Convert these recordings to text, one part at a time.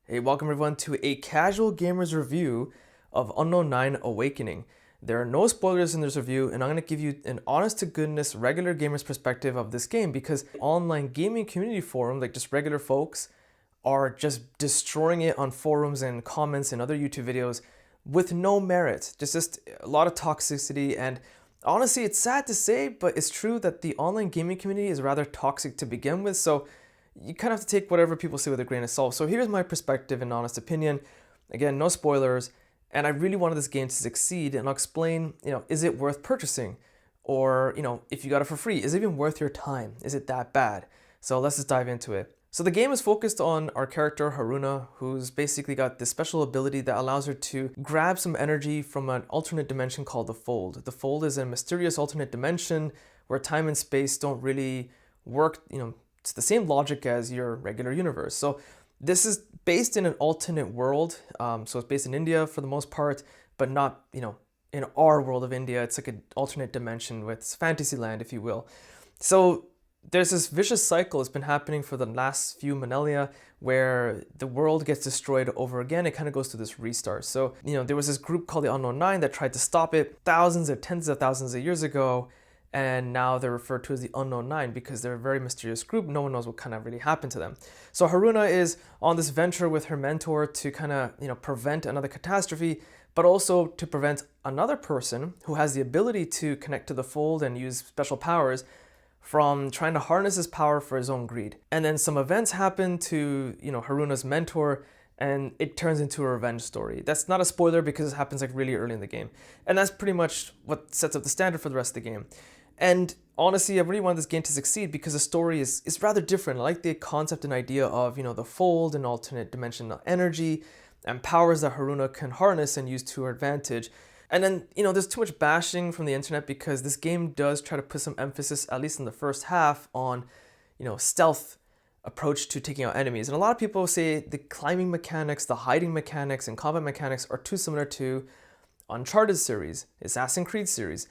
Hey, welcome everyone to a casual gamer's review of Unknown 9 Awakening. There are no spoilers in this review, and I'm going to give you an honest to goodness regular gamer's perspective of this game because online gaming community forum, like just regular folks, are just destroying it on forums and comments and other YouTube videos with no merit. Just a lot of toxicity, and honestly, it's sad to say, but it's true that the online gaming community is rather toxic to begin with, so you kind of have to take whatever people say with a grain of salt. So here's my perspective and honest opinion. Again, no spoilers. And I really wanted this game to succeed, and I'll explain, is it worth purchasing? Or, if you got it for free, is it even worth your time? Is it that bad? So let's just dive into it. So the game is focused on our character Haruna, who's basically got this special ability that allows her to grab some energy from an alternate dimension called the Fold. The Fold is a mysterious alternate dimension where time and space don't really work, it's the same logic as your regular universe. So this is based in an alternate world. So it's based in India for the most part, but not, in our world of India. It's like an alternate dimension with fantasy land, if you will. So there's this vicious cycle that's been happening for the last few millennia where the world gets destroyed over again. It kind of goes through this restart. So, there was this group called the Unknown Nine that tried to stop it thousands or tens of thousands of years ago. And now they're referred to as the Unknown Nine because they're a very mysterious group. No one knows what kind of really happened to them. So Haruna is on this venture with her mentor to kind of, prevent another catastrophe, but also to prevent another person who has the ability to connect to the Fold and use special powers from trying to harness his power for his own greed. And then some events happen to, Haruna's mentor, and it turns into a revenge story. That's not a spoiler because it happens like really early in the game. And that's pretty much what sets up the standard for the rest of the game. And honestly, I really want this game to succeed because the story is rather different. I like the concept and idea of, the Fold and alternate dimensional energy and powers that Haruna can harness and use to her advantage. And then, there's too much bashing from the internet because this game does try to put some emphasis, at least in the first half, on, stealth approach to taking out enemies. And a lot of people say the climbing mechanics, the hiding mechanics, and combat mechanics are too similar to Uncharted series, Assassin's Creed series.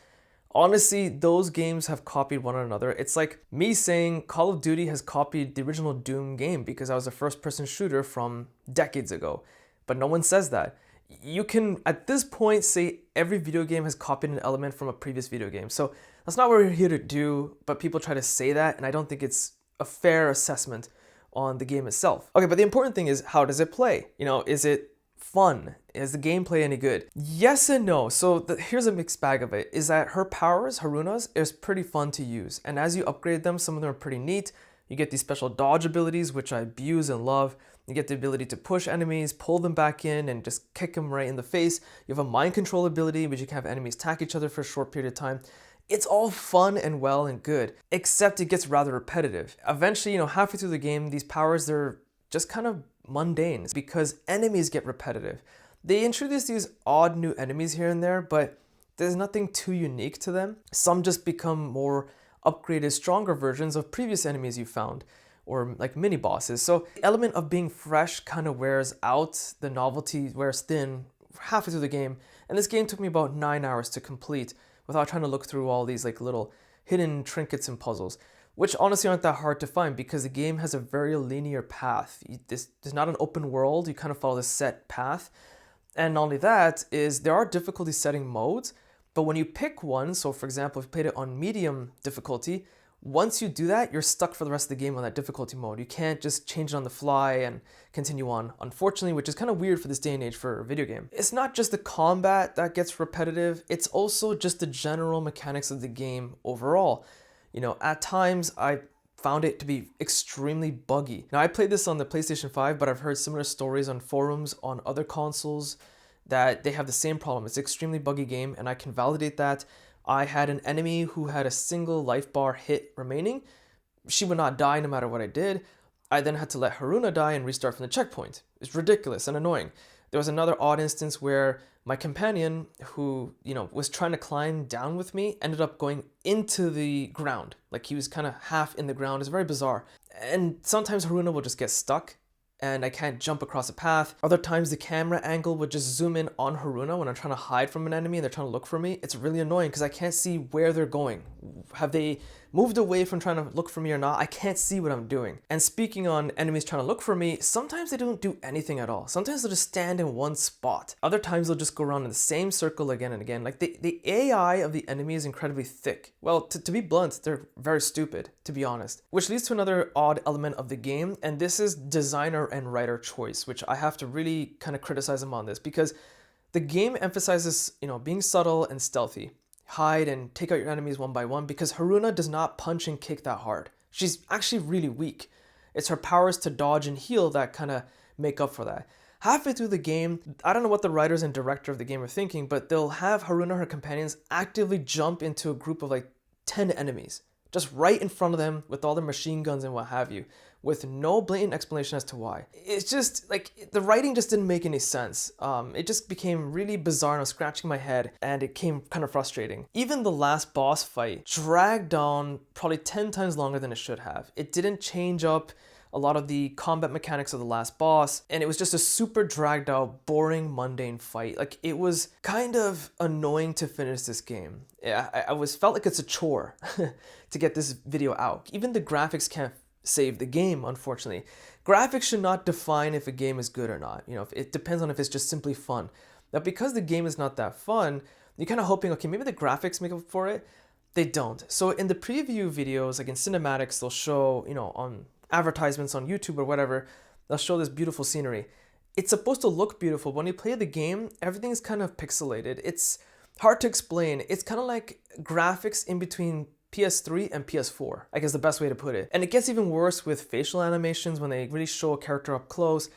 Honestly, those games have copied one another. It's like me saying Call of Duty has copied the original Doom game because I was a first-person shooter from decades ago. But no one says that. You can, at this point, say every video game has copied an element from a previous video game. So that's not what we're here to do, but people try to say that, and I don't think it's a fair assessment on the game itself. Okay, but the important thing is, how does it play? Is it fun? Is the gameplay any good? Yes and no. So here's a mixed bag of it, is that her powers, Haruna's, is pretty fun to use. And as you upgrade them, some of them are pretty neat. You get these special dodge abilities, which I abuse and love. You get the ability to push enemies, pull them back in, and just kick them right in the face. You have a mind control ability, which you can have enemies attack each other for a short period of time. It's all fun and well and good, except it gets rather repetitive. Eventually, halfway through the game, these powers, they're just kind of mundane because enemies get repetitive. They introduce these odd new enemies here and there, but there's nothing too unique to them. Some just become more upgraded, stronger versions of previous enemies you found, or like mini bosses. So the element of being fresh kind of wears out, the novelty wears thin halfway through the game. And this game took me about 9 hours to complete without trying to look through all these like little hidden trinkets and puzzles, which honestly aren't that hard to find because the game has a very linear path. There's not an open world, you kind of follow this set path. And not only that, is there are difficulty setting modes, but when you pick one, so for example, if you played it on medium difficulty, once you do that, you're stuck for the rest of the game on that difficulty mode. You can't just change it on the fly and continue on, unfortunately, which is kind of weird for this day and age for a video game. It's not just the combat that gets repetitive, it's also just the general mechanics of the game overall. At times I found it to be extremely buggy. Now I played this on the PlayStation 5, but I've heard similar stories on forums on other consoles that they have the same problem. It's an extremely buggy game, and I can validate that. I had an enemy who had a single life bar hit remaining. She would not die no matter what I did. I then had to let Haruna die and restart from the checkpoint. It's ridiculous and annoying. There was another odd instance where my companion, who, was trying to climb down with me, ended up going into the ground. Like he was kind of half in the ground. It's very bizarre. And sometimes Haruna will just get stuck and I can't jump across a path. Other times the camera angle would just zoom in on Haruna when I'm trying to hide from an enemy and they're trying to look for me. It's really annoying because I can't see where they're going. Have they moved away from trying to look for me or not, I can't see what I'm doing. And speaking on enemies trying to look for me, sometimes they don't do anything at all. Sometimes they'll just stand in one spot. Other times they'll just go around in the same circle again and again. Like the AI of the enemy is incredibly thick. Well, to be blunt, they're very stupid, to be honest. Which leads to another odd element of the game, and this is designer and writer choice, which I have to really kind of criticize them on this, because the game emphasizes, being subtle and stealthy. Hide and take out your enemies one by one, because Haruna does not punch and kick that hard. She's actually really weak. It's her powers to dodge and heal that kind of make up for that. Halfway through the game, I don't know what the writers and director of the game are thinking, but they'll have Haruna and her companions actively jump into a group of like 10 enemies, just right in front of them with all their machine guns and what have you, with no blatant explanation as to why. It's just like the writing just didn't make any sense. It just became really bizarre and I was scratching my head and it came kind of frustrating. Even the last boss fight dragged on probably 10 times longer than it should have. It didn't change up a lot of the combat mechanics of the last boss, and it was just a super dragged out, boring, mundane fight. Like, it was kind of annoying to finish this game. I felt like it's a chore to get this video out. Even the graphics can't save the game, unfortunately. Graphics should not define if a game is good or not. It depends on if it's just simply fun. Now, because the game is not that fun, you're kind of hoping, okay, maybe the graphics make up for it. They don't. So in the preview videos, like in cinematics, they'll show, on advertisements on YouTube or whatever, they'll show this beautiful scenery. It's supposed to look beautiful. When you play the game, everything's kind of pixelated. It's hard to explain. It's kind of like graphics in between PS3 and PS4, I guess the best way to put it. And it gets even worse with facial animations when they really show a character up close.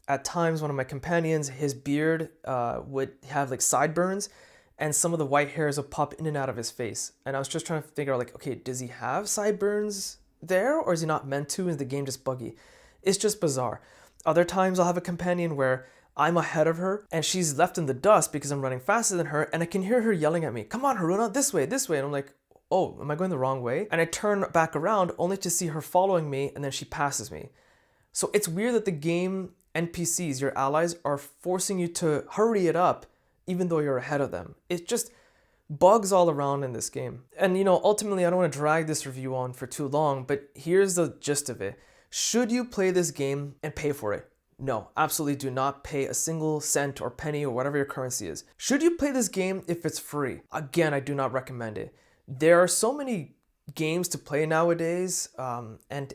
At times, one of my companions, his beard would have like sideburns, and some of the white hairs would pop in and out of his face. And I was just trying to figure out, like, okay, does he have sideburns there, or is he not meant to? Is the game just buggy? It's just bizarre. Other times I'll have a companion where I'm ahead of her and she's left in the dust because I'm running faster than her, and I can hear her yelling at me, "Come on, Haruna, this way, this way." And I'm like, oh, am I going the wrong way? And I turn back around only to see her following me, and then she passes me. So it's weird that the game NPCs, your allies, are forcing you to hurry it up even though you're ahead of them. It just bugs all around in this game. And ultimately, I don't want to drag this review on for too long, but here's the gist of it. Should you play this game and pay for it? No, absolutely do not pay a single cent or penny or whatever your currency is. Should you play this game if it's free? Again, I do not recommend it. There are so many games to play nowadays, and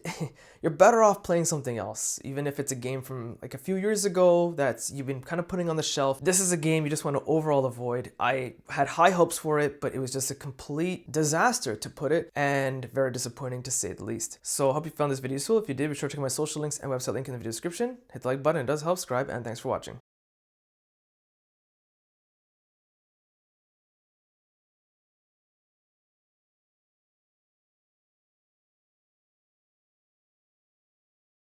you're better off playing something else, even if it's a game from like a few years ago that you've been kind of putting on the shelf. This is a game you just want to overall avoid. I had high hopes for it, but it was just a complete disaster, to put it, and very disappointing to say the least. So I hope you found this video useful. If you did, be sure to check my social links and website link in the video description. Hit the like button, it does help. Subscribe, and thanks for watching.